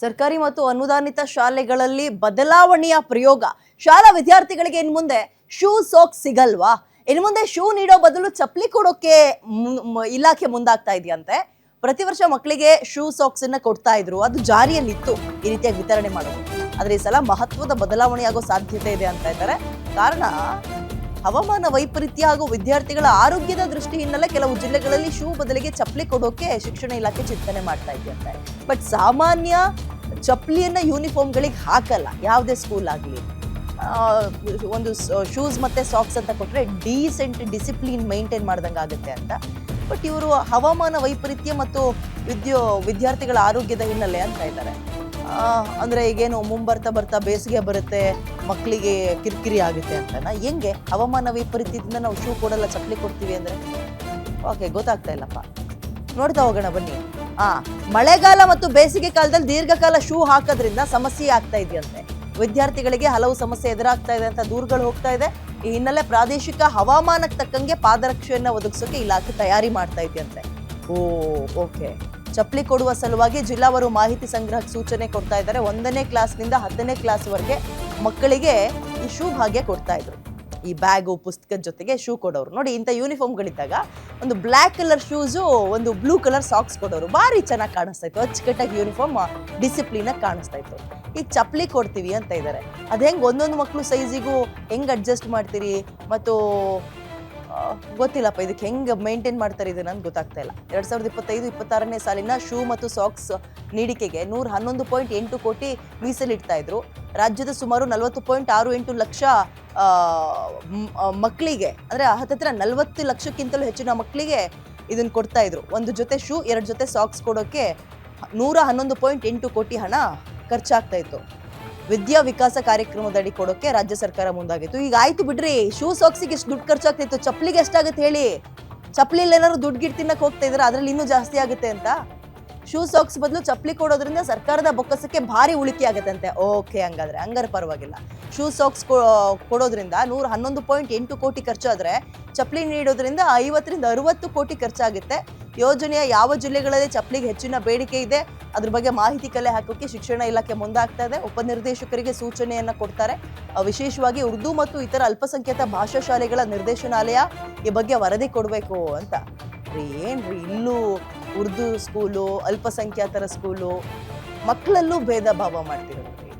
ಸರ್ಕಾರಿ ಮತ್ತು ಅನುದಾನಿತ ಶಾಲೆಗಳಲ್ಲಿ ಬದಲಾವಣೆಯ ಪ್ರಯೋಗ. ಶಾಲಾ ವಿದ್ಯಾರ್ಥಿಗಳಿಗೆ ಇನ್ನು ಮುಂದೆ ಶೂ ಸಾಕ್ಸ್ ಸಿಗಲ್ವಾ? ಇನ್ನು ಮುಂದೆ ಶೂ ನೀಡೋ ಬದಲು ಚಪ್ಪಲಿ ಕೊಡೋಕೆ ಇಲಾಖೆ ಮುಂದಾಗ್ತಾ ಇದೆಯಂತೆ. ಪ್ರತಿ ವರ್ಷ ಮಕ್ಕಳಿಗೆ ಶೂ ಸಾಕ್ಸ್ ಅನ್ನ ಕೊಡ್ತಾ ಇದ್ರು, ಅದು ಜಾರಿಯಲ್ಲಿತ್ತು ಈ ರೀತಿಯಾಗಿ ವಿತರಣೆ ಮಾಡೋದು. ಆದ್ರೆ ಈ ಸಲ ಮಹತ್ವದ ಬದಲಾವಣೆಯಾಗೋ ಸಾಧ್ಯತೆ ಇದೆ ಅಂತ ಇದ್ದಾರೆ. ಕಾರಣ ಹವಾಮಾನ ವೈಪರೀತ್ಯ ಹಾಗೂ ವಿದ್ಯಾರ್ಥಿಗಳ ಆರೋಗ್ಯದ ದೃಷ್ಟಿ ಹಿನ್ನೆಲೆ ಕೆಲವು ಜಿಲ್ಲೆಗಳಲ್ಲಿ ಶೂ ಬದಲಿಗೆ ಚಪ್ಪಲಿ ಕೊಡೋಕೆ ಶಿಕ್ಷಣ ಇಲಾಖೆ ಚಿಂತನೆ ಮಾಡ್ತಾ ಇದೆಯಂತೆ. ಬಟ್ ಸಾಮಾನ್ಯ ಚಪ್ಪಲಿಯನ್ನ ಯೂನಿಫಾರ್ಮ್ಗಳಿಗೆ ಹಾಕಲ್ಲ ಯಾವುದೇ ಸ್ಕೂಲ್ ಆಗಲಿ. ಒಂದು ಶೂಸ್ ಮತ್ತೆ ಸಾಕ್ಸ್ ಅಂತ ಕೊಟ್ರೆ ಡೀಸೆಂಟ್ ಡಿಸಿಪ್ಲಿನ್ ಮೇಂಟೈನ್ ಮಾಡ್ದಂಗೆ ಆಗುತ್ತೆ ಅಂತ. ಬಟ್ ಇವರು ಹವಾಮಾನ ವೈಪರೀತ್ಯ ಮತ್ತು ವಿದ್ಯಾರ್ಥಿಗಳ ಆರೋಗ್ಯದ ಹಿನ್ನೆಲೆ ಅಂತ ಇದ್ದಾರೆ. ಅಂದ್ರೆ ಈಗೇನು ಮುಂಬರ್ತಾ ಬರ್ತಾ ಬೇಸಿಗೆ ಬರುತ್ತೆ, ಮಕ್ಕಳಿಗೆ ಕಿರಿಕಿರಿ ಆಗುತ್ತೆ ಅಂತನಾ? ಹೆಂಗೆ ಹವಾಮಾನ ವೈಪರೀತ್ಯದಿಂದ ನಾವು ಶೂ ಕೊಡಲ್ಲ ಚಪ್ಪಲಿ ಕೊಡ್ತೀವಿ ಅಂದ್ರೆ? ಓಕೆ, ಗೊತ್ತಾಗ್ತಾ ಇಲ್ಲಪ್ಪ. ನೋಡ್ತಾ ಹೋಗೋಣ ಬನ್ನಿ. ಮಳೆಗಾಲ ಮತ್ತು ಬೇಸಿಗೆ ಕಾಲದಲ್ಲಿ ದೀರ್ಘಕಾಲ ಶೂ ಹಾಕೋದ್ರಿಂದ ಸಮಸ್ಯೆ ಆಗ್ತಾ ಇದೆಯಂತೆ. ವಿದ್ಯಾರ್ಥಿಗಳಿಗೆ ಹಲವು ಸಮಸ್ಯೆ ಎದುರಾಗ್ತಾ ಇದೆ ಅಂತ ದೂರುಗಳು ಹೋಗ್ತಾ ಇದೆ. ಈ ಹಿನ್ನೆಲೆ ಪ್ರಾದೇಶಿಕ ಹವಾಮಾನಕ್ಕೆ ತಕ್ಕಂಗೆ ಪಾದರಕ್ಷೆಯನ್ನ ಒದಗಿಸೋಕೆ ಇಲಾಖೆ ತಯಾರಿ ಮಾಡ್ತಾ ಇದೆಯಂತೆ. ಓಕೆ. ಚಪ್ಪಲಿ ಕೊಡುವ ಸಲುವಾಗಿ ಜಿಲ್ಲಾವರು ಮಾಹಿತಿ ಸಂಗ್ರಹಕ್ಕೆ ಸೂಚನೆ ಕೊಡ್ತಾ ಇದ್ದಾರೆ. 1ನೇ ಕ್ಲಾಸ್ನಿಂದ 10ನೇ ಕ್ಲಾಸ್ವರೆಗೆ ಮಕ್ಕಳಿಗೆ ಈ ಶೂ ಭಾಗ್ಯ ಕೊಡ್ತಾ ಇದ್ರು. ಈ ಬ್ಯಾಗು ಪುಸ್ತಕದ ಜೊತೆಗೆ ಶೂ ಕೊಡೋರು. ನೋಡಿ, ಇಂಥ ಯೂನಿಫಾರ್ಮ್ಗಳಿದ್ದಾಗ ಒಂದು ಬ್ಲ್ಯಾಕ್ ಕಲರ್ ಶೂಸು, ಒಂದು ಬ್ಲೂ ಕಲರ್ ಸಾಕ್ಸ್ ಕೊಡೋರು. ಭಾರಿ ಚೆನ್ನಾಗಿ ಕಾಣಿಸ್ತಾ ಇತ್ತು, ಅಚ್ಚುಕಟ್ಟಾಗಿ ಯೂನಿಫಾರ್ಮ್ ಡಿಸಿಪ್ಲಿನ್ ಆಗಿ ಕಾಣಿಸ್ತಾ ಇತ್ತು. ಈಗ ಚಪ್ಪಲಿ ಕೊಡ್ತೀವಿ ಅಂತ ಇದ್ದಾರೆ. ಅದು ಹೆಂಗೆ ಒಂದೊಂದು ಮಕ್ಕಳು ಸೈಜಿಗೂ ಹೆಂಗೆ ಅಡ್ಜಸ್ಟ್ ಮಾಡ್ತೀರಿ ಮತ್ತು ಗೊತ್ತಿಲ್ಲಪ್ಪ, ಇದಕ್ಕೆ ಹೆಂಗೆ ಮೇಂಟೈನ್ ಮಾಡ್ತಾರೆ ಇದು ನನಗೆ ಗೊತ್ತಾಗ್ತಾ ಇಲ್ಲ. 2025-26ನೇ ಸಾಲಿನ ಶೂ ಮತ್ತು ಸಾಕ್ಸ್ ನೀಡಿಕೆಗೆ 111.8 ಕೋಟಿ ಮೀಸಲಿಡ್ತಾ ಇದ್ರು. ರಾಜ್ಯದ ಸುಮಾರು 40.68 ಲಕ್ಷ ಮಕ್ಕಳಿಗೆ, ಅಂದ್ರೆ ಹತ್ತಿರ 40 ಲಕ್ಷಕ್ಕಿಂತಲೂ ಹೆಚ್ಚಿನ ಮಕ್ಕಳಿಗೆ ಇದನ್ನ ಕೊಡ್ತಾ ಇದ್ರು. ಒಂದು ಜೊತೆ ಶೂ, 2 ಜೊತೆ ಸಾಕ್ಸ್ ಕೊಡೋಕೆ 111.8 ಕೋಟಿ ಹಣ ಖರ್ಚಾಗ್ತಾ ಇತ್ತು. ವಿದ್ಯಾ ವಿಕಾಸ ಕಾರ್ಯಕ್ರಮದಡಿ ಕೊಡೋಕೆ ರಾಜ್ಯ ಸರ್ಕಾರ ಮುಂದಾಗಿತ್ತು. ಈಗ ಆಯ್ತು ಬಿಡ್ರಿ, ಶೂ ಸಾಕ್ಸಿಗೆ ಎಷ್ಟು ದುಡ್ಡು ಖರ್ಚಾಗ್ತಿತ್ತು, ಚಪ್ಪಲಿಗೆ ಎಷ್ಟಾಗುತ್ತೆ ಹೇಳಿ? ಚಪ್ಪಲಿಲಿ ಏನಾದ್ರು ದುಡ್ಡು ಗಿಡ್ ತಿನ್ನಕ್ಕೆ ಹೋಗ್ತಾ ಇದ್ರೆ ಅದ್ರಲ್ಲಿ ಇನ್ನೂ ಜಾಸ್ತಿ ಆಗುತ್ತೆ ಅಂತ. ಶೂ ಸಾಕ್ಸ್ ಬದಲು ಚಪ್ಪಲಿ ಕೊಡೋದ್ರಿಂದ ಸರ್ಕಾರದ ಬೊಕ್ಕಸಕ್ಕೆ ಭಾರಿ ಉಳಿಕೆ ಆಗುತ್ತೆ ಅಂತೆ. ಓಕೆ, ಹಂಗಾರೆ ಪರವಾಗಿಲ್ಲ. ಶೂ ಸಾಕ್ಸ್ ಕೊಡೋದ್ರಿಂದ 111.8 ಕೋಟಿ ಖರ್ಚಾದ್ರೆ, ಚಪ್ಪಲಿ ನೀಡೋದ್ರಿಂದ 50ರಿಂದ 60 ಕೋಟಿ ಖರ್ಚಾಗುತ್ತೆ. ಯೋಜನೆಯ ಯಾವ ಜಿಲ್ಲೆಗಳಲ್ಲಿ ಚಪ್ಪಲಿಗೆ ಹೆಚ್ಚಿನ ಬೇಡಿಕೆ ಇದೆ ಅದ್ರ ಬಗ್ಗೆ ಮಾಹಿತಿ ಕಲೆ ಹಾಕೋಕೆ ಶಿಕ್ಷಣ ಇಲಾಖೆ ಮುಂದಾಗ್ತಾ ಇದೆ. ಉಪನಿರ್ದೇಶಕರಿಗೆ ಸೂಚನೆಯನ್ನ ಕೊಡ್ತಾರೆ. ವಿಶೇಷವಾಗಿ ಉರ್ದು ಮತ್ತು ಇತರ ಅಲ್ಪಸಂಖ್ಯಾತ ಭಾಷಾ ಶಾಲೆಗಳ ನಿರ್ದೇಶನಾಲಯ ಈ ಬಗ್ಗೆ ವರದಿ ಕೊಡಬೇಕು ಅಂತ. ಏನ್ರಿ, ಇಲ್ಲೂ ಉರ್ದು ಸ್ಕೂಲು, ಅಲ್ಪಸಂಖ್ಯಾತರ ಸ್ಕೂಲು, ಮಕ್ಕಳಲ್ಲೂ ಭೇದ ಭಾವ ಮಾಡ್ತಿರೋದ್ರಿ.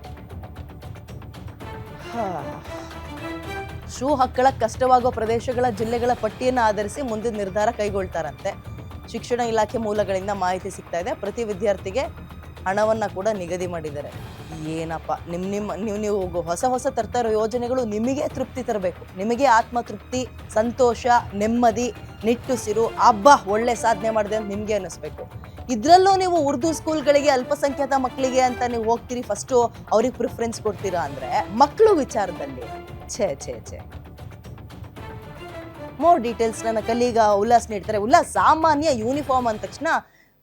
ಶೂ ಹಾಕೊಳ್ಳಕ್ ಕಷ್ಟವಾಗೋ ಪ್ರದೇಶಗಳ ಜಿಲ್ಲೆಗಳ ಪಟ್ಟಿಯನ್ನು ಆಧರಿಸಿ ಮುಂದಿನ ನಿರ್ಧಾರ ಕೈಗೊಳ್ತಾರಂತೆ. ಶಿಕ್ಷಣ ಇಲಾಖೆ ಮೂಲಗಳಿಂದ ಮಾಹಿತಿ ಸಿಗ್ತಾ ಇದೆ. ಪ್ರತಿ ವಿದ್ಯಾರ್ಥಿಗೆ ಹಣವನ್ನ ಕೂಡ ನಿಗದಿ ಮಾಡಿದ್ದಾರೆ. ಏನಪ್ಪ, ನೀವು ಹೊಸ ತರ್ತಾ ಇರೋ ಯೋಜನೆಗಳು ನಿಮಗೆ ತೃಪ್ತಿ ತರಬೇಕು, ನಿಮಗೆ ಆತ್ಮತೃಪ್ತಿ, ಸಂತೋಷ, ನೆಮ್ಮದಿ, ನಿಟ್ಟುಸಿರು, ಅಬ್ಬಾ ಒಳ್ಳೆ ಸಾಧನೆ ಮಾಡಿದೆ ಅಂತ ನಿಮ್ಗೆ ಅನ್ನಿಸ್ಬೇಕು. ಇದ್ರಲ್ಲೂ ನೀವು ಉರ್ದು ಸ್ಕೂಲ್ಗಳಿಗೆ, ಅಲ್ಪಸಂಖ್ಯಾತ ಮಕ್ಕಳಿಗೆ ಅಂತ ನೀವು ಹೋಗ್ತೀರಿ, ಫಸ್ಟು ಅವ್ರಿಗೆ ಪ್ರಿಫರೆನ್ಸ್ ಕೊಡ್ತೀರಾ ಅಂದ್ರೆ ಮಕ್ಕಳು ವಿಚಾರದಲ್ಲಿ ಛೇ. ಮೋರ್ ಡೀಟೇಲ್ಸ್ ನನ್ನ ಕಲೀಗ ಉಲ್ಲಾಸ್ ನೀಡ್ತಾರೆ. ಉಲ್ಲಾಸ್, ಸಾಮಾನ್ಯ ಯೂನಿಫಾರ್ಮ್ ಅಂದ ತಕ್ಷಣ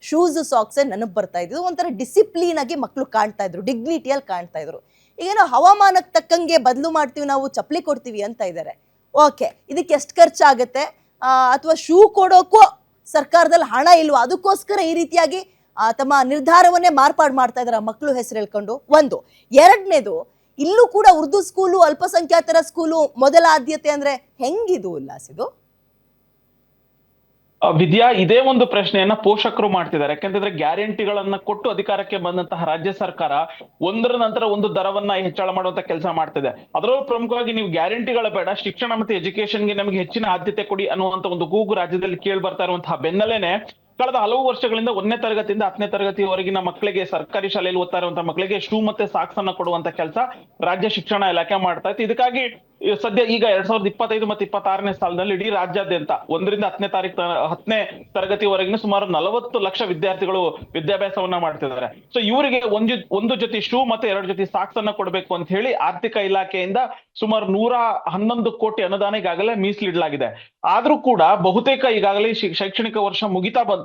ಶೂಸ್ ಸಾಕ್ಸ್ ನೆನಪು ಬರ್ತಾ ಇದ್ದು, ಒಂಥರ ಡಿಸಿಪ್ಲಿನ್ ಆಗಿ ಮಕ್ಕಳು ಕಾಣ್ತಾ ಇದ್ರು, ಡಿಗ್ನಿಟಿಯಲ್ಲಿ ಕಾಣ್ತಾ ಇದ್ರು. ಈಗೇನೋ ಹವಾಮಾನಕ್ಕೆ ತಕ್ಕಂಗೆ ಬದಲು ಮಾಡ್ತೀವಿ, ನಾವು ಚಪ್ಪಲಿ ಕೊಡ್ತೀವಿ ಅಂತ ಇದ್ದಾರೆ. ಓಕೆ, ಇದಕ್ಕೆ ಎಷ್ಟು ಖರ್ಚಾಗುತ್ತೆ, ಅಥವಾ ಶೂ ಕೊಡೋಕ್ಕೂ ಸರ್ಕಾರದಲ್ಲಿ ಹಣ ಇಲ್ವಾ, ಅದಕ್ಕೋಸ್ಕರ ಈ ರೀತಿಯಾಗಿ ತಮ್ಮ ನಿರ್ಧಾರವನ್ನೇ ಮಾರ್ಪಾಡು ಮಾಡ್ತಾ ಇದಾರೆ ಮಕ್ಕಳು ಹೆಸರು ಹೇಳ್ಕೊಂಡು? ಒಂದು. ಎರಡನೇದು, ಇಲ್ಲೂ ಕೂಡ ಉರ್ದು ಸ್ಕೂಲು, ಅಲ್ಪಸಂಖ್ಯಾತರ ಸ್ಕೂಲು ಮೊದಲ ಆದ್ಯತೆ ಅಂದ್ರೆ ಹೆಂಗಿದು ಉಲ್ಲಾಸ್? ಇದು ವಿದ್ಯಾ, ಇದೇ ಒಂದು ಪ್ರಶ್ನೆಯನ್ನ ಪೋಷಕರು ಮಾಡ್ತಿದ್ದಾರೆ. ಯಾಕಂತಂದ್ರೆ ಗ್ಯಾರಂಟಿಗಳನ್ನ ಕೊಟ್ಟು ಅಧಿಕಾರಕ್ಕೆ ಬಂದಂತಹ ರಾಜ್ಯ ಸರ್ಕಾರ ಒಂದರ ನಂತರ ಒಂದು ದರವನ್ನ ಹೆಚ್ಚಳ ಮಾಡುವಂತ ಕೆಲಸ ಮಾಡ್ತಿದೆ. ಅದರಲ್ಲೂ ಪ್ರಮುಖವಾಗಿ ನೀವು ಗ್ಯಾರಂಟಿಗಳ ಬೇಡ, ಶಿಕ್ಷಣ ಮತ್ತೆ ಎಜುಕೇಶನ್ಗೆ ನಮಗೆ ಹೆಚ್ಚಿನ ಆದ್ಯತೆ ಕೊಡಿ ಅನ್ನುವಂತ ಒಂದು ಕೂಗು ರಾಜ್ಯದಲ್ಲಿ ಕೇಳಿ ಬರ್ತಾ ಇರುವಂತಹ ಬೆನ್ನಲ್ಲೇನೆ ಕಳೆದ ಹಲವು ವರ್ಷಗಳಿಂದ 1ನೇ ತರಗತಿಯಿಂದ 10ನೇ ತರಗತಿವರೆಗಿನ ಮಕ್ಕಳಿಗೆ, ಸರ್ಕಾರಿ ಶಾಲೆಯಲ್ಲಿ ಓದ್ತಾ ಇರುವಂತಹ ಮಕ್ಕಳಿಗೆ ಶೂ ಮತ್ತೆ ಸಾಕ್ಸ್ ಅನ್ನ ಕೊಡುವಂತ ಕೆಲಸ ರಾಜ್ಯ ಶಿಕ್ಷಣ ಇಲಾಖೆ ಮಾಡ್ತಾ ಇತ್ತು. ಇದಕ್ಕಾಗಿ ಸದ್ಯ ಈಗ 2025 ಮತ್ತು 26ನೇ ಸಾಲಿನಲ್ಲಿ ಇಡೀ ರಾಜ್ಯಾದ್ಯಂತ 1ರಿಂದ 10ನೇ ತರಗತಿವರೆಗಿನ ಸುಮಾರು 40 ಲಕ್ಷ ವಿದ್ಯಾರ್ಥಿಗಳು ವಿದ್ಯಾಭ್ಯಾಸವನ್ನ ಮಾಡ್ತಿದ್ದಾರೆ. ಸೊ ಇವರಿಗೆ ಒಂದು ಜೊತೆ ಶೂ ಮತ್ತೆ 2 ಜೊತೆ ಸಾಕ್ಸ್ ಅನ್ನ ಕೊಡಬೇಕು ಅಂತ ಹೇಳಿ ಆರ್ಥಿಕ ಇಲಾಖೆಯಿಂದ ಸುಮಾರು 111 ಕೋಟಿ ಅನುದಾನ ಈಗಾಗಲೇ ಮೀಸಲಿಡಲಾಗಿದೆ. ಆದ್ರೂ ಕೂಡ ಬಹುತೇಕ ಈಗಾಗಲೇ ಶೈಕ್ಷಣಿಕ ವರ್ಷ ಮುಗಿತಾ ಬಂತು.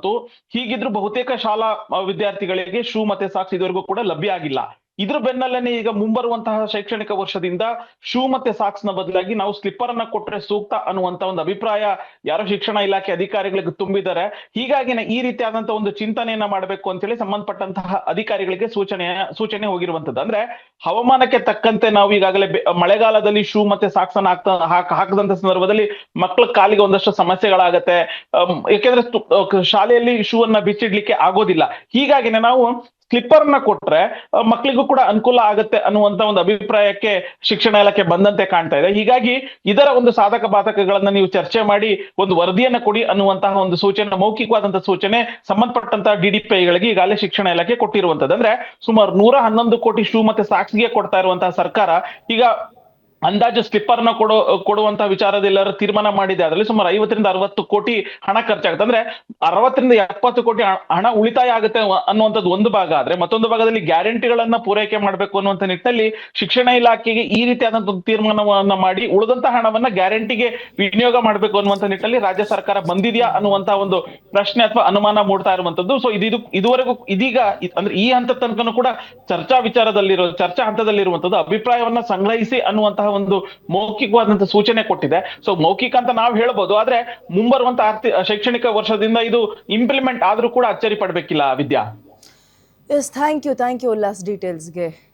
ಹೀಗಿದ್ರು ಬಹುತೇಕ ಶಾಲಾ ವಿದ್ಯಾರ್ಥಿಗಳಿಗೆ ಶೂ ಮತ್ತೆ ಸಾಕ್ಸ್ ಇದುವರೆಗೂ ಕೂಡ ಲಭ್ಯ ಆಗಿಲ್ಲ. ಇದ್ರ ಬೆನ್ನಲ್ಲೇನೆ ಈಗ ಮುಂಬರುವಂತಹ ಶೈಕ್ಷಣಿಕ ವರ್ಷದಿಂದ ಶೂ ಮತ್ತೆ ಸಾಕ್ಸ್ ನ ಬದಲಾಗಿ ನಾವು ಸ್ಲಿಪ್ಪರ್ ಅನ್ನ ಕೊಟ್ರೆ ಸೂಕ್ತ ಅನ್ನುವಂತ ಒಂದು ಅಭಿಪ್ರಾಯ ಯಾರೋ ಶಿಕ್ಷಣ ಇಲಾಖೆ ಅಧಿಕಾರಿಗಳಿಗೆ ತುಂಬಿದ್ದಾರೆ. ಹೀಗಾಗಿನೇ ಈ ರೀತಿಯಾದಂತಹ ಒಂದು ಚಿಂತನೆಯನ್ನ ಮಾಡಬೇಕು ಅಂತೇಳಿ ಸಂಬಂಧಪಟ್ಟಂತಹ ಅಧಿಕಾರಿಗಳಿಗೆ ಸೂಚನೆ ಹೋಗಿರುವಂತದ್ದು. ಅಂದ್ರೆ ಹವಾಮಾನಕ್ಕೆ ತಕ್ಕಂತೆ ನಾವು ಈಗಾಗಲೇ ಮಳೆಗಾಲದಲ್ಲಿ ಶೂ ಮತ್ತೆ ಸಾಕ್ಸ್ ಅನ್ನ ಹಾಕದಂತ ಸಂದರ್ಭದಲ್ಲಿ ಮಕ್ಕಳ ಕಾಲಿಗೆ ಒಂದಷ್ಟು ಸಮಸ್ಯೆಗಳಾಗತ್ತೆ. ಯಾಕೆಂದ್ರೆ ಶಾಲೆಯಲ್ಲಿ ಶೂ ಅನ್ನ ಬಿಚ್ಚಿಡ್ಲಿಕ್ಕೆ ಆಗೋದಿಲ್ಲ. ಹೀಗಾಗಿನೇ ನಾವು ಸ್ಲಿಪ್ಪರ್ ನ ಕೊಟ್ರೆ ಮಕ್ಕಳಿಗೂ ಕೂಡ ಅನುಕೂಲ ಆಗತ್ತೆ ಅನ್ನುವಂತ ಒಂದು ಅಭಿಪ್ರಾಯಕ್ಕೆ ಶಿಕ್ಷಣ ಇಲಾಖೆ ಬಂದಂತೆ ಕಾಣ್ತಾ ಇದೆ. ಹೀಗಾಗಿ ಇದರ ಒಂದು ಸಾಧಕ ಬಾಧಕಗಳನ್ನ ನೀವು ಚರ್ಚೆ ಮಾಡಿ ಒಂದು ವರದಿಯನ್ನ ಕೊಡಿ ಅನ್ನುವಂತಹ ಒಂದು ಸೂಚನೆ, ಮೌಖಿಕವಾದಂತಹ ಸೂಚನೆ ಸಂಬಂಧಪಟ್ಟಂತಹ ಡಿಡಿಪಿಐಗಳಿಗೆ ಈಗಾಗಲೇ ಶಿಕ್ಷಣ ಇಲಾಖೆ ಕೊಟ್ಟಿರುವಂತದ್ದು. ಅಂದ್ರೆ ಸುಮಾರು 111 ಕೋಟಿ ಶೂ ಮತ್ತೆ ಸಾಕ್ಸ್ಗೆ ಕೊಡ್ತಾ ಇರುವಂತಹ ಸರ್ಕಾರ ಈಗ ಅಂದಾಜು ಸ್ಲಿಪ್ಪರ್ ನ ಕೊಡುವಂತಹ ವಿಚಾರದಲ್ಲಿ ತೀರ್ಮಾನ ಮಾಡಿದೆ. ಅದರಲ್ಲಿ ಸುಮಾರು 50 ರಿಂದ 60 ಕೋಟಿ ಹಣ ಖರ್ಚಾಗುತ್ತೆ. ಅಂದ್ರೆ 60 ರಿಂದ 70 ಕೋಟಿ ಹಣ ಉಳಿತಾಯ ಆಗುತ್ತೆ ಅನ್ನುವಂಥದ್ದು ಒಂದು ಭಾಗ ಆದ್ರೆ, ಮತ್ತೊಂದು ಭಾಗದಲ್ಲಿ ಗ್ಯಾರಂಟಿಗಳನ್ನ ಪೂರೈಕೆ ಮಾಡಬೇಕು ಅನ್ನುವಂತ ನಿಟ್ಟಿನಲ್ಲಿ ಶಿಕ್ಷಣ ಇಲಾಖೆಗೆ ಈ ರೀತಿಯಾದಂತಹ ತತೀರ್ಮಾನವನ್ನ ಮಾಡಿ ಉಳಿದಂತಹ ಹಣವನ್ನ ಗ್ಯಾರಂಟಿಗೆ ವಿನಿಯೋಗ ಮಾಡಬೇಕು ಅನ್ನುವಂತ ನಿಟ್ಟಿನಲ್ಲಿ ರಾಜ್ಯ ಸರ್ಕಾರ ಬಂದಿದೆಯಾ ಅನ್ನುವಂತ ಒಂದು ಪ್ರಶ್ನೆ ಅಥವಾ ಅನುಮಾನ ಮೂಡ್ತಾ ಇರುವಂತದ್ದು. ಸೊ ಇದುವರೆಗೂ ಇದೀಗ ಅಂದ್ರೆ ಈ ಹಂತದ ತನಕನೂ ಕೂಡ ಚರ್ಚಾ ಹಂತದಲ್ಲಿರುವಂತದ್ದು ಅಭಿಪ್ರಾಯವನ್ನ ಸಂಗ್ರಹಿಸಿ ಅನ್ನುವಂತಹ ಒಂದು ಮೌಖಿಕವಾದಂತಹ ಸೂಚನೆ ಕೊಟ್ಟಿದೆ. ಸೊ ಮೌಖಿಕ ಅಂತ ನಾವು ಹೇಳ್ಬೋದು, ಆದ್ರೆ ಮುಂಬರುವಂತ ಶೈಕ್ಷಣಿಕ ವರ್ಷದಿಂದ ಇದು ಇಂಪ್ಲಿಮೆಂಟ್ ಆದ್ರೂ ಕೂಡ ಅಚ್ಚರಿ ಪಡ್ಬೇಕಿಲ್ಲ Vidya. Yes, thank you Ullas ಡೀಟೇಲ್ಸ್ಗೆ.